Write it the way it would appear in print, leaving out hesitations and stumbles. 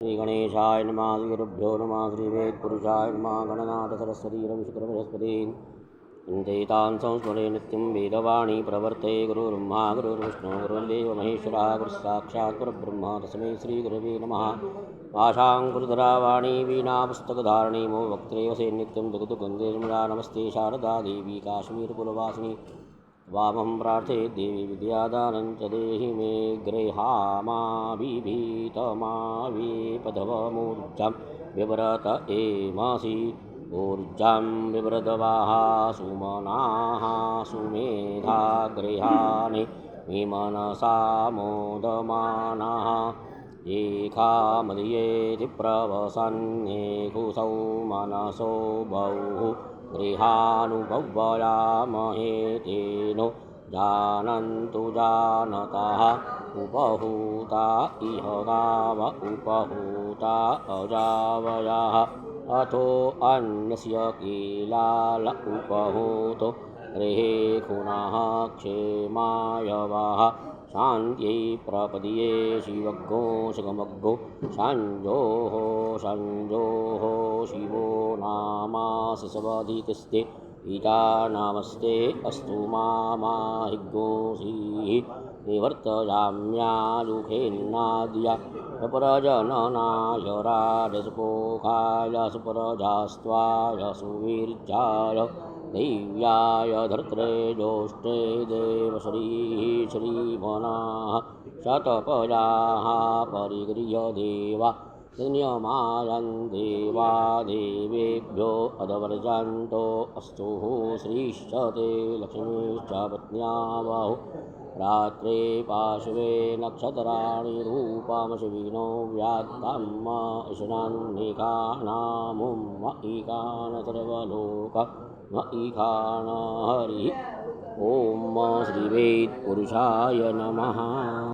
श्रीगणेशाय नमः। श्रीगुरुभ्यो नमः। श्रीवेदपुरुषाय नमः। गणनाथ सरस्वती रविशुक्रबृहस्पति चिन्तयितान् संस्मरे नित्यं वेदवाणी प्रवर्ते। गुरुर्ब्रह्मा गुरुर्विष्णु गुरुर्देवो महेश्वरः गुरुस्साक्षात् परब्रह्म तस्मै श्रीगुरवे नमः। पाशाङ्कुशधरा वाणी वीणा पुस्तकधारिणी मो वक्त्रे वसे नित्यं दुग्धगन्धे निर्मला। नमस्ते शारदा देवी काश्मीरकुलवासिनी वामं प्रार्थे देवी विद्यादानं च देहि मे। गृहामाविभीतमाविपधवमूर्जां विव्रत एमसि। ऊर्जां विव्रतवाः सुमनाः सुमेधा गृहाणि विमनसा मोदमानाः। एकामदीयेति प्रवसन्नेकुसौ मनसो बहुः गृहानुभवयामहे तेनो जानन्तु जानतः। उपहूता इह गाव उपहूता अजावयः। अथो अन्यस्य कीलाल उपहूतो गृहे खुनः क्षेमाय वः। शान्त्यै प्रपदये शिवज्ञो शिवमग्गो संजोः संजोः शिवो नामासि सवधितिस्ते। ईटा नमस्ते अस्तु मामाहिगोषीः निवर्तयाम्यायुखेन्नाद्या। प्रपरजननाय राजसुपोखाय सुपरजास्त्वाय सुवीर्याय दैव्याय धर्त्रे ज्योष्ठे देवश्रीः श्रीमनाः। शतपयाः परिगृह्य देवा नियमायन् देवा देवेभ्यो अदवर्जन्तो। अस्तु श्रीश्च ते लक्ष्मीश्च पत्न्यावहु। रात्रे पार्श्वे नक्षत्राणि रूपमश्विनो व्यात्तम् ईशान्येकानामुं ईकान सर्वलोक ईकान हरिः। ॐ श्रीवेदपुरुषाय नमः।